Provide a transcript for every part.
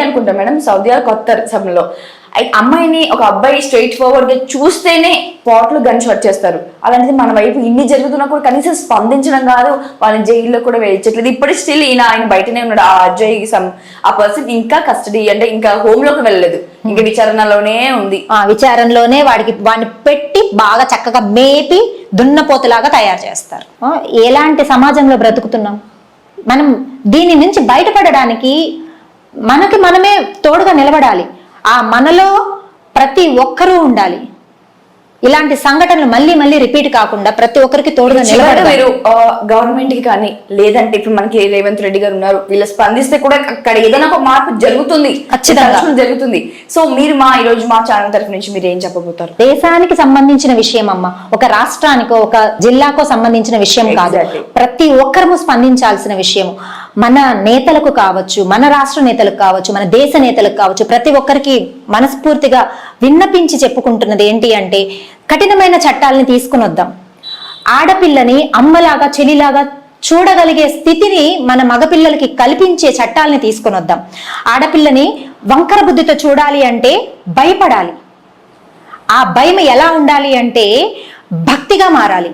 అనుకుంటా madam, Saudi కొత్త సమయంలో అమ్మాయిని ఒక అబ్బాయి స్ట్రైట్ ఫార్వర్డ్ గా చూస్తేనే పాటలు గన్ షాట్ చేస్తారు. అలాంటిది మన వైపు ఇన్ని జరుగుతున్నా కూడా కనీసం స్పందించడం కాదు, వాళ్ళని జైల్లో కూడా వేయించట్లేదు. ఇప్పుడు స్టిల్ ఆయన బయటనే ఉన్నాడు. ఆ అజయ్ ఆ పర్సన్ ఇంకా కస్టడీ అంటే ఇంకా హోమ్ లోకి వెళ్ళలేదు, ఇంకా విచారణలోనే ఉంది. విచారణలోనే వాడిని పెట్టి బాగా చక్కగా మేపి దున్నపోతులాగా తయారు చేస్తారు. ఎలాంటి సమాజంలో బ్రతుకుతున్నాం మనం? దీని నుంచి బయటపడడానికి మనకి మనమే తోడుగా నిలబడాలి. ఆ మనలో ప్రతి ఒక్కరూ ఉండాలి. ఇలాంటి సంఘటనలు మళ్ళీ మళ్ళీ రిపీట్ కాకుండా ప్రతి ఒక్కరికి తోడుగా నిలబడాలి. మీరు గవర్నమెంట్ కి కానీ లేదంటే ఇప్పుడు మనకి రేవంత్ రెడ్డి గారు ఉన్నారు, వీళ్ళు స్పందిస్తే కూడా అక్కడ ఏదైనా ఒక మార్పు జరుగుతుంది, ఖచ్చితంగా జరుగుతుంది. సో మీరు ఈ రోజు మా ఛానల్ తరఫు నుంచి మీరు ఏం చెప్పబోతారు? దేశానికి సంబంధించిన విషయం అమ్మ, ఒక రాష్ట్రానికో ఒక జిల్లాకో సంబంధించిన విషయం కాదు, ప్రతి ఒక్కరము స్పందించాల్సిన విషయం. మన నేతలకు కావచ్చు, మన రాష్ట్ర నేతలకు కావచ్చు, మన దేశ నేతలకు కావచ్చు, ప్రతి ఒక్కరికి మనస్ఫూర్తిగా విన్నపించి చెప్పుకుంటున్నది ఏంటి అంటే, కఠినమైన చట్టాలని తీసుకుని వద్దాం. ఆడపిల్లని అమ్మలాగా చెలిలాగా చూడగలిగే స్థితిని మన మగపిల్లలకి కల్పించే చట్టాలని తీసుకుని వద్దాం. ఆడపిల్లని వంకర బుద్ధితో చూడాలి అంటే భయపడాలి. ఆ భయం ఎలా ఉండాలి అంటే భక్తిగా మారాలి.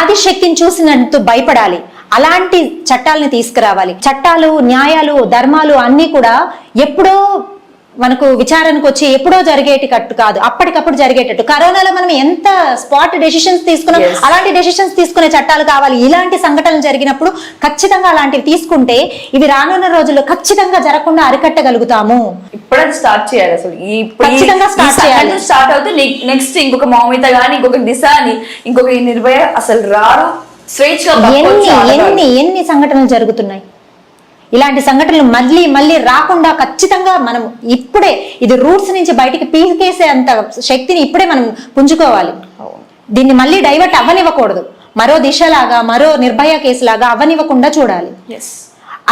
ఆదిశక్తిని చూసినట్టు భయపడాలి. అలాంటి చట్టాలని తీసుకురావాలి. చట్టాలు, న్యాయాలు, ధర్మాలు అన్నీ కూడా ఎప్పుడో మనకు విచారణకు వచ్చి ఎప్పుడో జరిగేటట్టు కాదు, అప్పటికప్పుడు జరిగేటట్టు. కరోనాలో మనం ఎంత స్పాట్ డెసిషన్స్ తీసుకున్నాం, అలాంటి డెసిషన్స్ తీసుకునే చట్టాలు కావాలి. ఇలాంటి సంఘటనలు జరిగినప్పుడు ఖచ్చితంగా అలాంటివి తీసుకుంటే ఇవి రానున్న రోజుల్లో ఖచ్చితంగా జరగకుండా అరికట్టగలుగుతాము. ఇప్పుడే స్టార్ట్ చేయాలి. అసలు ఖచ్చితంగా స్టార్ట్ చేయాలి. స్టార్ట్ అవుతే నెక్స్ట్ ఇంకొక మౌమిత గాని, ఇంకొక దిశ అని, ఇంకొక నిర్భయ అసలు రారు. ఎన్ని సంఘటనలు జరుగుతున్నాయి. ఇలాంటి సంఘటనలు మళ్ళీ మళ్ళీ రాకుండా ఖచ్చితంగా మనం ఇప్పుడే ఇది రూట్స్ నుంచి బయటికి పీకేసే అంత శక్తిని ఇప్పుడే మనం పుంజుకోవాలి. దీన్ని మళ్ళీ డైవర్ట్ అవ్వనివ్వకూడదు. మరో దిశలాగా, మరో నిర్భయ కేసులాగా అవ్వనివ్వకుండా చూడాలి.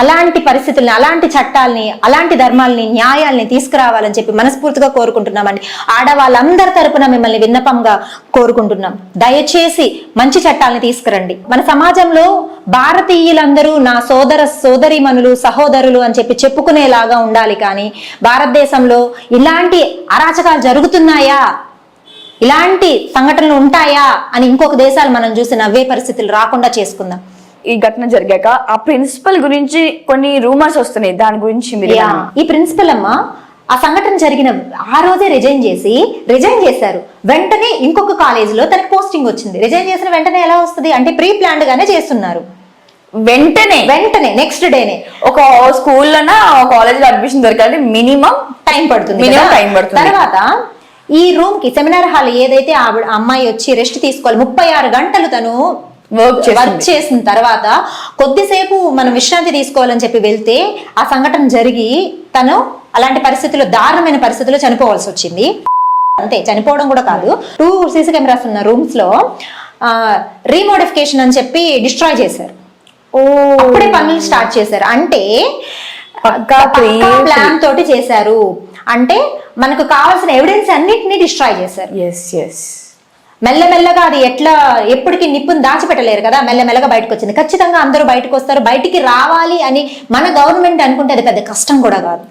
అలాంటి పరిస్థితుల్ని, అలాంటి చట్టాలని, అలాంటి ధర్మాలని, న్యాయాల్ని తీసుకురావాలని చెప్పి మనస్ఫూర్తిగా కోరుకుంటున్నామండి. ఆడవాళ్ళందరి తరపున మిమ్మల్ని విన్నపంగా కోరుకుంటున్నాం. దయచేసి మంచి చట్టాలని తీసుకురండి. మన సమాజంలో భారతీయులందరూ నా సోదరీమణులు, సహోదరులు అని చెప్పి చెప్పుకునేలాగా ఉండాలి. కానీ భారతదేశంలో ఇలాంటి అరాచకాలు జరుగుతున్నాయా, ఇలాంటి సంఘటనలు ఉంటాయా అని ఇంకొక దేశాలు మనం చూసి నవ్వే పరిస్థితులు రాకుండా చేసుకుందాం. ఈ ఘటన జరిగాక ఆ ప్రిన్సిపల్ గురించి కొన్ని రూమర్స్ వస్తున్నాయి, దాని గురించి మీరు? ఈ ప్రిన్సిపల్ అమ్మ ఆ సంఘటన జరిగిన ఆ రోజే రిజైన్ చేశారు. వెంటనే ఇంకొక కాలేజీలో తనకి పోస్టింగ్ వచ్చింది. రిజైన్ చేసిన వెంటనే ఎలా వస్తుంది అంటే ప్రీ ప్లాన్డ్ గానే చేస్తున్నారు. వెంటనే నెక్స్ట్ డేనే ఒక స్కూల్లోనా కాలేజ్ లో అడ్మిషన్ దొరకాలి, మినిమం టైం పడుతుంది. తర్వాత ఈ రూమ్ కి, సెమినార్ హాల్ ఏదైతే అమ్మాయి వచ్చి రెస్ట్ తీసుకోవాలి, 36 గంటలు తను వర్క్ చేసిన తర్వాత కొద్దిసేపు మనం విశ్రాంతి తీసుకోవాలని చెప్పి వెళ్తే ఆ సంఘటన జరిగి తను అలాంటి పరిస్థితుల్లో, దారుణమైన పరిస్థితుల్లో చనిపోవాల్సి వచ్చింది. అంతే, చనిపోవడం కూడా కాదు, 2 సీసీ కెమెరాస్ ఉన్న రూమ్స్ లో రీమోడిఫికేషన్ అని చెప్పి డిస్ట్రాయ్ చేశారు. అప్పుడే పనులు స్టార్ట్ చేశారు. అంటే ప్లాన్ తోటి చేశారు. అంటే మనకు కావాల్సిన ఎవిడెన్స్ అన్నిటినీ డిస్ట్రాయ్ చేశారు. మెల్లమెల్లగా అది ఎప్పటికీ నిప్పుని దాచిపెట్టలేరు కదా, మెల్లమెల్లగా బయటకు వచ్చింది. ఖచ్చితంగా అందరూ బయటకు వస్తారు. బయటికి రావాలి అని మన గవర్నమెంట్ అనుకుంటే అది పెద్ద కష్టం కూడా కాదు.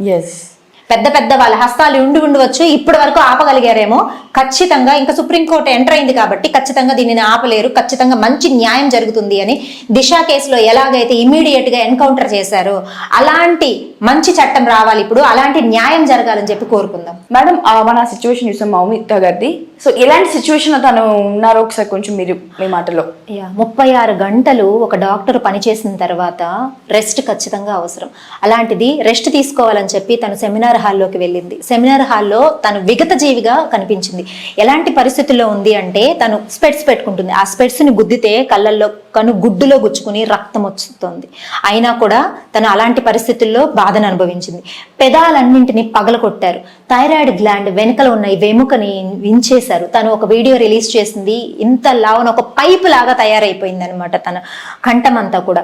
పెద్ద వాళ్ళ హస్తాలు ఉండవచ్చు. ఇప్పటి వరకు ఆపగలిగారేమో. ఖచ్చితంగా ఇంకా సుప్రీంకోర్టు ఎంటర్ అయింది కాబట్టి ఖచ్చితంగా దీనిని ఆపలేరు. ఖచ్చితంగా మంచి న్యాయం జరుగుతుంది అని దిశ కేసులో ఎలాగైతే ఇమీడియట్ గా ఎన్కౌంటర్ చేశారో అలాంటి మంచి చట్టం రావాలి ఇప్పుడు. అలాంటి న్యాయం జరగాలని చెప్పి కోరుకుందాం. మేడం, మన సిచ్యువేషన్ చూసాం మౌమిత గారిది. సో ఎలాంటి సిచ్యువేషన్ తను ఉన్నారో ఒకసారి కొంచెం మీరు మీ మాటలో. 36 గంటలు ఒక డాక్టర్ పనిచేసిన తర్వాత రెస్ట్ ఖచ్చితంగా అవసరం. అలాంటిది రెస్ట్ తీసుకోవాలని చెప్పి తను సెమినార్ హాల్లోకి వెళ్ళింది. సెమినార్ హాల్లో తను విగత జీవిగా కనిపించింది. ఎలాంటి పరిస్థితుల్లో ఉంది అంటే తను స్పెట్స్ పెట్టుకుంటుంది. ఆ స్పెట్స్ ని గుద్దితే కన్ను గుడ్డులో గుచ్చుకుని రక్తం వస్తుంది. అయినా కూడా తను అలాంటి పరిస్థితుల్లో బాధను అనుభవించింది. పెదాలన్నింటినీ పగలగొట్టారు. థైరాయిడ్ గ్లాండ్ వెనుకల ఉన్న ఈ వెముకని వించేశారు. తను ఒక వీడియో రిలీజ్ చేసింది. ఇంత లావున ఒక పైపు లాగా తయారైపోయింది అనమాట తన కంఠమంతా కూడా.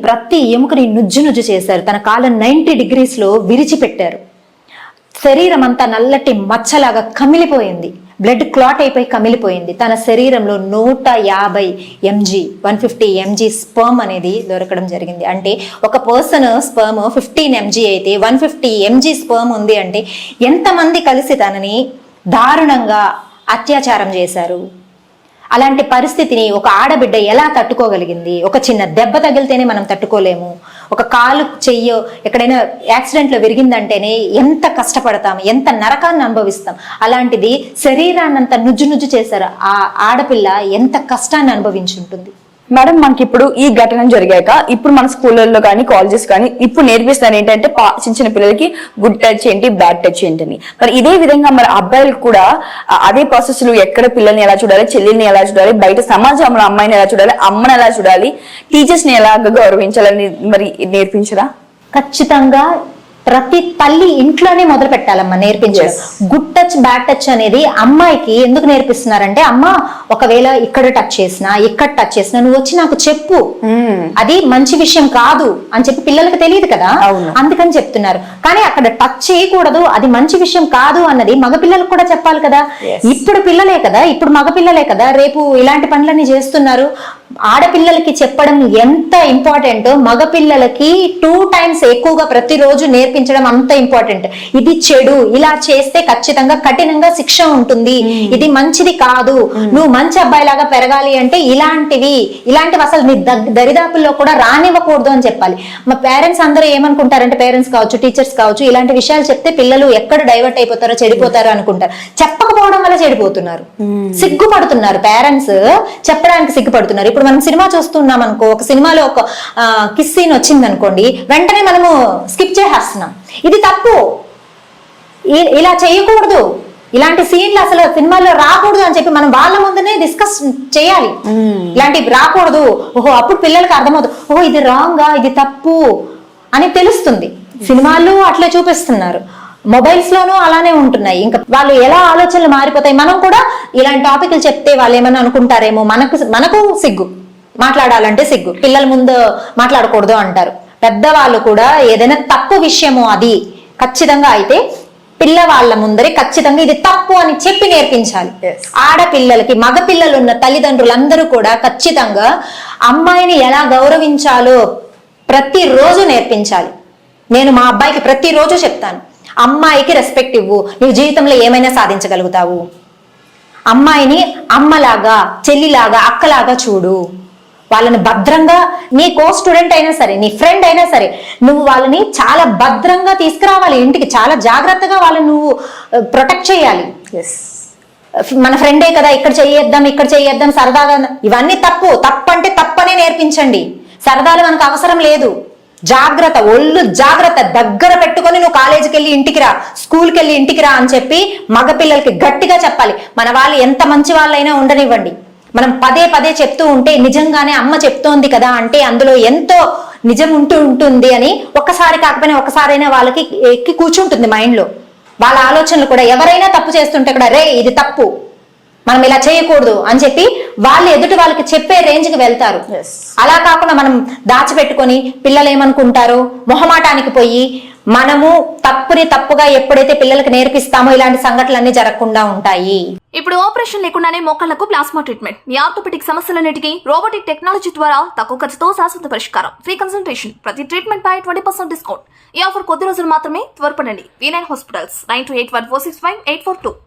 ప్రతి ఎముకని నుజ్జు చేశారు. తన కాలం 90 degrees లో విరిచిపెట్టారు. శరీరం అంతా నల్లటి మచ్చలాగా కమిలిపోయింది. బ్లడ్ క్లాట్ అయిపోయి కమిలిపోయింది. తన శరీరంలో 150 mg 150 mg స్పర్మ్ అనేది దొరకడం జరిగింది. అంటే ఒక పర్సన్ స్పర్మ్ 15 mg అయితే 150 mg స్పర్మ్ ఉంది అంటే ఎంతమంది కలిసి తనని దారుణంగా అత్యాచారం చేశారు. అలాంటి పరిస్థితిని ఒక ఆడబిడ్డ ఎలా తట్టుకోగలిగింది? ఒక చిన్న దెబ్బ తగిలితేనే మనం తట్టుకోలేము. ఒక కాలు చెయ్యో ఎక్కడైనా యాక్సిడెంట్లో విరిగిందంటేనే ఎంత కష్టపడతాం, ఎంత నరకాన్ని అనుభవిస్తాం. అలాంటిది శరీరాన్నంతా నుజ్జు చేశారు. ఆ ఆడపిల్ల ఎంత కష్టాన్ని అనుభవించి ఉంటుంది. మేడం, మనకి ఇప్పుడు ఈ ఘటన జరిగాక ఇప్పుడు మన స్కూళ్ళల్లో కానీ కాలేజెస్ కానీ ఇప్పుడు నేర్పిస్తారు ఏంటంటే చిన్న పిల్లలకి గుడ్ టచ్ ఏంటి, బ్యాడ్ టచ్ ఏంటని. మరి ఇదే విధంగా మరి అబ్బాయిలకు కూడా అదే ప్రాసెస్ లో ఎక్కడ పిల్లల్ని ఎలా చూడాలి, చెల్లిని ఎలా చూడాలి, బయట సమాజంలో అమ్మాయిని ఎలా చూడాలి, అమ్మని ఎలా చూడాలి, టీచర్స్ ని ఎలా గౌరవించాలని మరి నేర్పించరా? ఖచ్చితంగా ప్రతి తల్లి ఇంట్లోనే మొదలు పెట్టాలమ్మా నేర్పించడం. గుడ్ టచ్ బ్యాడ్ టచ్ అనేది అమ్మాయికి ఎందుకు నేర్పిస్తున్నారంటే, అమ్మ ఒకవేళ ఇక్కడ టచ్ చేసినా ఇక్కడ టచ్ చేసినా నువ్వు వచ్చి నాకు చెప్పు, అది మంచి విషయం కాదు అని చెప్పి పిల్లలకు తెలియదు కదా, అందుకని చెప్తున్నారు. కానీ అక్కడ టచ్ చేయకూడదు, అది మంచి విషయం కాదు అన్నది మగ పిల్లలకు కూడా చెప్పాలి కదా. ఇప్పుడు పిల్లలే కదా, ఇప్పుడు మగ పిల్లలే కదా రేపు ఇలాంటి పనులన్నీ చేస్తున్నారు. ఆడపిల్లలకి చెప్పడం ఎంత ఇంపార్టెంట్, మగ పిల్లలకి 2 times ఎక్కువగా ప్రతిరోజు నేర్పించడం అంత ఇంపార్టెంట్. ఇది చెడు, ఇలా చేస్తే ఖచ్చితంగా కఠినంగా శిక్ష ఉంటుంది, ఇది మంచిది కాదు, నువ్వు మంచి అబ్బాయి లాగా పెరగాలి అంటే ఇలాంటివి అసలు నీ దరిదాపుల్లో కూడా రానివ్వకూడదు అని చెప్పాలి. మా పేరెంట్స్ అందరూ ఏమనుకుంటారంటే, పేరెంట్స్ కావచ్చు, టీచర్స్ కావచ్చు, ఇలాంటి విషయాలు చెప్తే పిల్లలు ఎక్కడ డైవర్ట్ అయిపోతారో, చెడిపోతారో అనుకుంటారు. చెప్పకపోవడం వల్ల చెడిపోతున్నారు, సిగ్గుపడుతున్నారు. పేరెంట్స్ చెప్పడానికి సిగ్గుపడుతున్నారు. ఇప్పుడు మనం సినిమా చూస్తున్నాం అనుకో, ఒక సినిమాలో ఒక కిస్ సీన్ వచ్చింది అనుకోండి, వెంటనే మనము స్కిప్ చేసేస్తున్నాం. ఇది తప్పు, ఇలా చేయకూడదు, ఇలాంటి సీన్లు అసలు సినిమాలో రాకూడదు అని చెప్పి మనం వాళ్ళ ముందునే డిస్కస్ చేయాలి. ఇలాంటివి రాకూడదు, ఓహో అప్పుడు పిల్లలకి అర్థమవుతుంది, ఓహో ఇది రాంగా, ఇది తప్పు అని తెలుస్తుంది. సినిమాలు అట్లా చూపిస్తున్నారు, మొబైల్స్ లోనూ అలానే ఉంటున్నాయి. ఇంకా వాళ్ళు ఎలా ఆలోచనలు మారిపోతాయి. మనం కూడా ఇలాంటి టాపిక్లు చెప్తే వాళ్ళు ఏమన్నా అనుకుంటారేమో, మనకు సిగ్గు, మాట్లాడాలంటే సిగ్గు, పిల్లల ముందు మాట్లాడకూడదు అంటారు. పెద్దవాళ్ళు కూడా ఏదైనా తప్పు విషయము అది ఖచ్చితంగా అయితే పిల్లవాళ్ళ ముందరే ఖచ్చితంగా ఇది తప్పు అని చెప్పి నేర్పించాలి. ఆడపిల్లలకి, మగ పిల్లలు ఉన్న తల్లిదండ్రులందరూ కూడా ఖచ్చితంగా అమ్మాయిని ఎలా గౌరవించాలో ప్రతిరోజు నేర్పించాలి. నేను మా అబ్బాయికి ప్రతిరోజు చెప్తాను, అమ్మాయికి రెస్పెక్ట్ ఇవ్వు, నువ్వు జీవితంలో ఏమైనా సాధించగలుగుతావు. అమ్మాయిని అమ్మలాగా, చెల్లిలాగా, అక్కలాగా చూడు. వాళ్ళని భద్రంగా, నీ కో స్టూడెంట్ అయినా సరే, నీ ఫ్రెండ్ అయినా సరే, నువ్వు వాళ్ళని చాలా భద్రంగా తీసుకురావాలి ఇంటికి. చాలా జాగ్రత్తగా వాళ్ళని నువ్వు ప్రొటెక్ట్ చేయాలి. మన ఫ్రెండే కదా, ఇక్కడ చెయ్యేద్దాం సరదాగా, ఇవన్నీ తప్పు. తప్పంటే తప్పనే నేర్పించండి. సరదాలు మనకు అవసరం లేదు. జాగ్రత్త, ఒళ్ళు జాగ్రత్త, దగ్గర పెట్టుకొని నువ్వు కాలేజీకి వెళ్ళి ఇంటికి రా, స్కూల్కి వెళ్ళి ఇంటికి రా అని చెప్పి మగపిల్లలకి గట్టిగా చెప్పాలి. మన వాళ్ళు ఎంత మంచి వాళ్ళైనా ఉండనివ్వండి, మనం పదే చెప్తూ ఉంటే నిజంగానే అమ్మ చెప్తోంది కదా అంటే అందులో ఎంతో నిజం ఉంటుంది అని ఒక్కసారి కాకపోయినా ఒక్కసారైనా వాళ్ళకి ఎక్కి కూర్చుంటుంది మైండ్ లో. వాళ్ళ ఆలోచనలు కూడా ఎవరైనా తప్పు చేస్తుంటే కూడా రే ఇది తప్పు, మనం ఇలా చేయకూడదు అని చెప్పి వాళ్ళు ఎదుటి వాళ్ళకి చెప్పే రేంజ్కి వెళ్తారు. అలా కాకుండా మనం దాచిపెట్టుకొని పిల్లలు ఏమనుకుంటారో మొహమాటానికి పోయి మనము తప్పుని తప్పుగా ఎప్పుడైతే పిల్లలకు నేర్పిస్తామో ఇలాంటి సంఘటనలన్నీ జరగకుండా ఉంటాయి. ఇప్పుడు ఆపరేషన్ లేకుండానే మోకాళ్లకు ప్లాస్మా ట్రీట్మెంట్, మీ ఆర్థోపెటిక్ సమస్యలన్నిటికీ రోబోటిక్ టెక్నాలజీ ద్వారా తక్కువ ఖర్చుతో శాశ్వత పరిష్కారం, ఫ్రీ కన్సల్టేషన్, ప్రతి ట్రీట్మెంట్ పై 20% డిస్కౌంట్. ఈ ఆఫర్ కొద్ది రోజులు మాత్రమే, త్వరపడండి. V9 hospitals 9281465842.